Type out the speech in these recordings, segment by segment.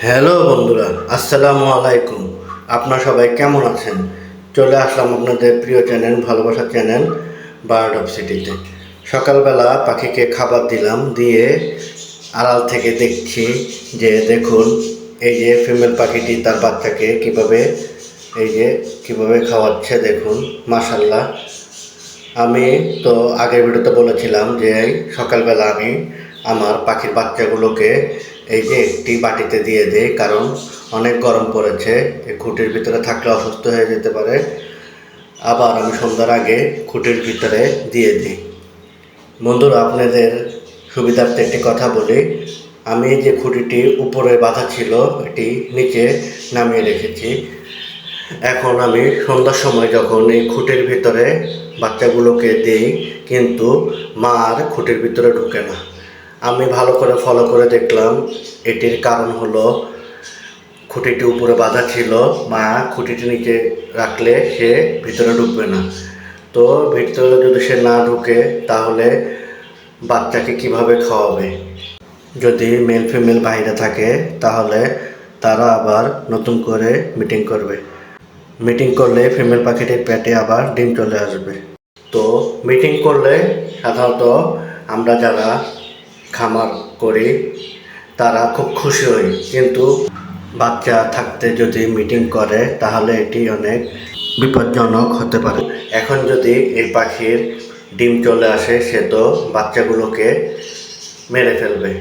Hello বন্ধুরা, আসসালামু আলাইকুম। আপনারা সবাই কেমন আছেন? চলে আসলাম আপনাদের প্রিয় চ্যানেল, ভালোবাসার চ্যানেল বার্ড অফ সিটিতে। সকালবেলা পাখিকে খাবার দিলাম, দিয়ে আড়াল থেকে দেখছি যে দেখুন এই যে ফিমেল পাখিটি তার বাচ্চাকে কিভাবে খাওয়াচ্ছে দেখুন। মাশাল্লাহ। আমি তো আগের ভিডিওতে বলেছিলাম যে সকালবেলা আমি আমার পাখির বাচ্চাগুলোকে এই যে একটি বাটিতে দিয়ে দিই, কারণ অনেক গরম পড়েছে, এই খুঁটির ভিতরে থাকলে অসুস্থ হয়ে যেতে পারে। আবার আমি সন্ধ্যার আগে খুঁটির ভিতরে দিয়ে দিই। বন্ধুরা, আপনাদের সুবিধার্থে একটি কথা বলি, আমি যে খুঁটিটি উপরে বাঁধা ছিল এটি নিচে নামিয়ে রেখেছি। এখন আমি সন্ধ্যার সময় যখন এই খুঁটির ভিতরে বাচ্চাগুলোকে দিই, কিন্তু মা আর খুঁটির ভিতরে ঢুকে না। আমি ভালো করে ফলো করে দেখলাম, এটির কারণ হলো খুঁটিটি উপরে বাঁধা ছিল, মা খুঁটিটি নিচে রাখলে সে ভিতরে ঢুকবে না। তো ভিতরে যদি সে না ঢুকে তাহলে বাচ্চাকে কিভাবে খাওয়াবে? যদি মেল ফিমেল বাইরে থাকে তাহলে তারা আবার নতুন করে মিটিং করবে। মিটিং করলে ফিমেল পাখিটির পেটে আবার ডিম চলে আসবে। তো মিটিং করলে সাধারণত আমরা যারা খামার করি তারা খুব খুশি হই, কিন্তু বাচ্চা থাকতে যদি মিটিং করে তাহলে এটি অনেক বিপজ্জনক হতে পারে। এখন যদি এই পাখির ডিম চলে আসে, সে তো বাচ্চাগুলোকে মেরে ফেলবে।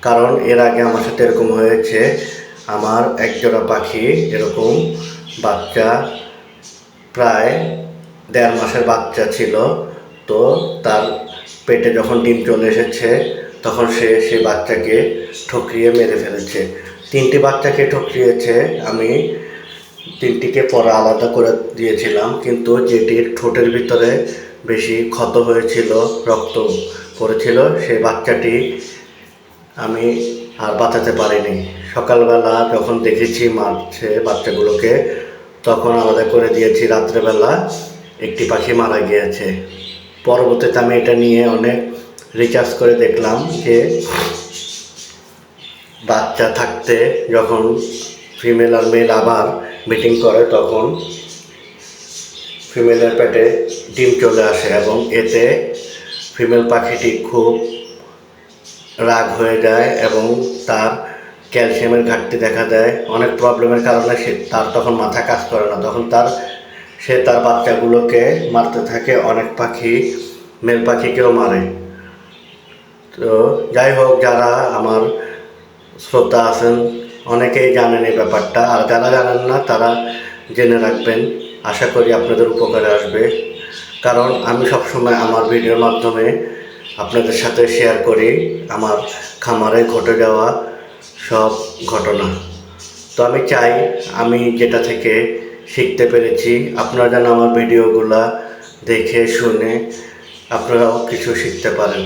কারণ এর আগে আমার সাথে এরকম হয়েছে, আমার একজোড়া পাখি এরকম বাচ্চা, প্রায় 1.5 মাসের বাচ্চা ছিল। তো তার পেটে যখন ডিম চলে এসেছে তখন সে বাচ্চাকে ঠকিয়ে মেরে ফেলেছে। 3টি বাচ্চাকে ঠকিয়েছে। আমি 3টিকে পরে আলাদা করে দিয়েছিলাম, কিন্তু যেটির ঠোঁটের ভিতরে বেশি ক্ষত হয়েছিল, রক্ত পড়েছিল, সেই বাচ্চাটি আমি আর বাঁচাতে পারিনি। সকালবেলা যখন দেখেছি মারছে বাচ্চাগুলোকে, তখন আলাদা করে দিয়েছি। রাত্রেবেলা একটি পাখি মারা গিয়েছে। পরবর্তীতে আমি এটা নিয়ে অনেক রিসার্চ করে দেখলাম যে বাচ্চা থাকতে যখন ফিমেল আর মেল আবার মিটিং করে তখন ফিমেলের পেটে ডিম চলে আসে, এবং এতে ফিমেল পাখিটি খুব রাগ হয়ে যায় এবং তার ক্যালসিয়ামের ঘাটতি দেখা দেয়। অনেক প্রবলেমের কারণে তার তখন মাথা কাজ করে না, তখন সে তার বাচ্চাগুলোকে মারতে থাকে। অনেক পাখি মেল পাখিকেও মারে। তো যাই হোক, যারা আমার শ্রোতা আছেন অনেকেই জানেন এই ব্যাপারটা, আর যারা জানেন না তারা জেনে রাখবেন। আশা করি আপনাদের উপকারে আসবে, কারণ আমি সবসময় আমার ভিডিওর মাধ্যমে আপনাদের সাথে শেয়ার করি আমার খামারে ঘটে যাওয়া সব ঘটনা। তো আমি চাই আমি যেটা থেকে শিখতে পেরেছি আপনারা যেন আমার ভিডিওগুলা দেখে শুনে আপনারাও কিছু শিখতে পারেন।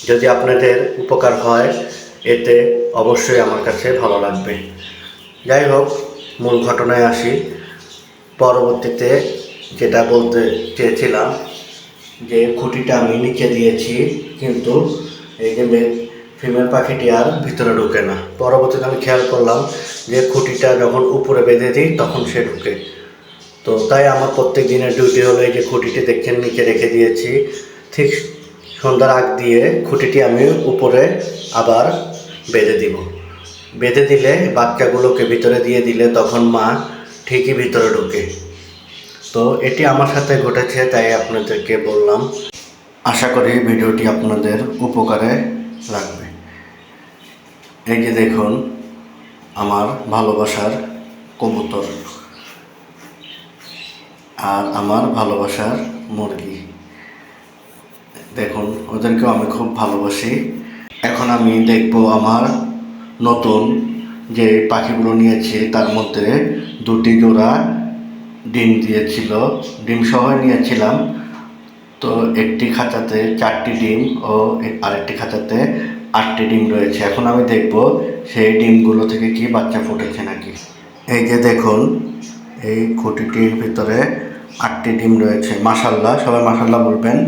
যদি আপনাদের উপকার হয় এতে অবশ্যই আমার কাছে ভালো লাগবে। যাই হোক, মূল ঘটনায় আসি। পরবর্তীতে যেটা বলতে চেয়েছিলাম যে খুঁটিটা আমি নিচে দিয়েছি, কিন্তু এই যে ফিমেল পাখিটি আর ভিতরে ঢুকে না। পরবর্তীতে আমি খেয়াল করলাম যে খুঁটিটা যখন উপরে বেঁধে দিই তখন সে ঢুকে। তো তাই আমার প্রত্যেক দিনের ডিউটি হলো এই যে খুঁটিটি দেখছেন নিচে রেখে দিয়েছি, ঠিক সন্ধ্যার আগ দিয়ে খুঁটিটি আমি উপরে আবার বেঁধে দিব। বেঁধে দিলে বাচ্চাগুলোকে ভিতরে দিয়ে দিলে তখন মা ঠিকই ভিতরে ঢুকে। তো এটি আমার সাথে ঘটেছে, তাই আপনাদেরকে বললাম। আশা করি ভিডিওটি আপনাদের উপকারে লাগবে। এই যে দেখুন আমার ভালোবাসার কবুতর আর আমার ভালোবাসার মুরগি, দেখুন ওদেরকেও আমি খুব ভালোবাসি। এখন আমি দেখব আমার নতুন যে পাখিগুলো নিয়েছি তার মধ্যে 2টি জোড়া ডিম দিয়েছিল, ডিম সহ নিয়েছিলাম। তো একটি খাঁচাতে 4টি ডিম ও আরেকটি খাঁচাতে 8টি ডিম রয়েছে। এখন আমি দেখব সেই ডিমগুলো থেকে কি বাচ্চা ফুটেছে নাকি। এই যে দেখুন এই খুঁটিটির ভিতরে 8টি ডিম রয়েছে। মাশাল্লাহ, সবাই মাশাল্লাহ বলবেন,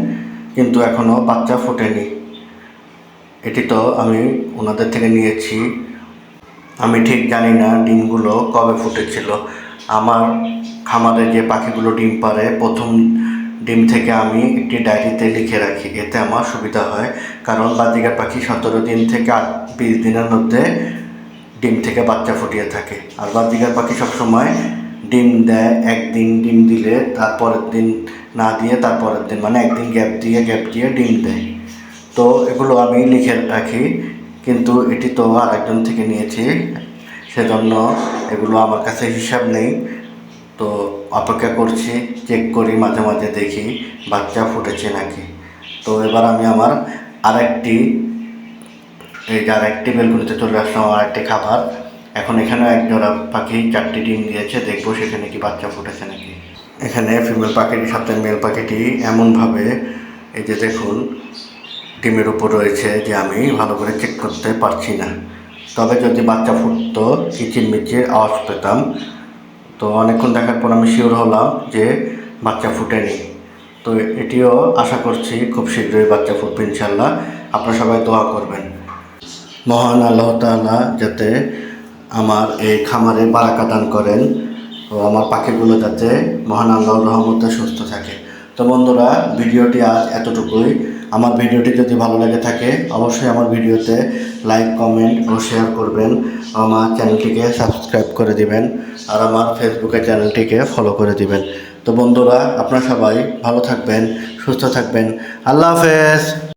কিন্তু এখনও বাচ্চা ফোটেনি। এটি তো আমি ওনাদের থেকে নিয়েছি আমি ঠিক জানি না ডিমগুলো কবে ফুটেছিল। আমার খামারে যে পাখিগুলো ডিম পাড়ে প্রথম ডিম থেকে আমি একটি ডায়েরিতে লিখে রাখি, এতে আমার সুবিধা হয়। কারণ বাজিগার পাখি 17 দিন থেকে 20 দিনের মধ্যে ডিম থেকে বাচ্চা ফুটিয়ে থাকে। আর বাজিগার পাখি সবসময় ডিম দেয়, একদিন ডিম দিলে তারপরের দিন না দিয়ে তারপরের দিন, মানে একদিন গ্যাপ দিয়ে ডিম দেয়। তো এগুলো আমি লিখে রাখি, কিন্তু এটি তো আরেকজন থেকে নিয়েছি, সেজন্য এগুলো আমার কাছে হিসাব নেই। তো অপেক্ষা করছি, চেক করি, মাঝে মাঝে দেখি বাচ্চা ফুটেছে নাকি। তো এবার আমি আমার আরেকটি বেলকুনিতে চলে আসলাম, আমার আরেকটি খাবার। এখন এখানে এক জোড়া পাখি 4টি ডিম দিয়েছে, দেখবো সেখানে কি বাচ্চা ফুটেছে নাকি। এখানে ফিমেল পাখিটির সাথে মেল পাখিটি এমনভাবে, এই যে দেখুন, ডিমের উপর রয়েছে যে আমি ভালো করে চেক করতে পারছি না। তবে যদি বাচ্চা ফুটতো কিচিরমিচির আওয়াজ পেতাম। তো অনেকক্ষণ দেখার পর আমি শিওর হলাম যে বাচ্চা ফুটেনি। তো এটিও আশা করছি খুব শীঘ্রই বাচ্চা ফুটবে ইনশাল্লাহ। আপনারা সবাই দোয়া করবেন, মহান আল্লাহ তাআলা যাতে আমার এই খামারে বারাকা দান করেন ও আমার পাখিগুলো যাতে মহান আল্লাহর রহমতে সুস্থ থাকে। তো বন্ধুরা, ভিডিওটি আজ এতটুকুই। আমার ভিডিওটি যদি ভালো লেগে থাকে অবশ্যই আমার ভিডিওতে লাইক, কমেন্ট ও শেয়ার করবেন। আমার চ্যানেলটিকে সাবস্ক্রাইব করে দিবেন, আর আমার ফেসবুকের চ্যানেলটিকে ফলো করে দিবেন। তো বন্ধুরা, আপনারা সবাই ভালো থাকবেন, সুস্থ থাকবেন। আল্লাহ হাফেজ।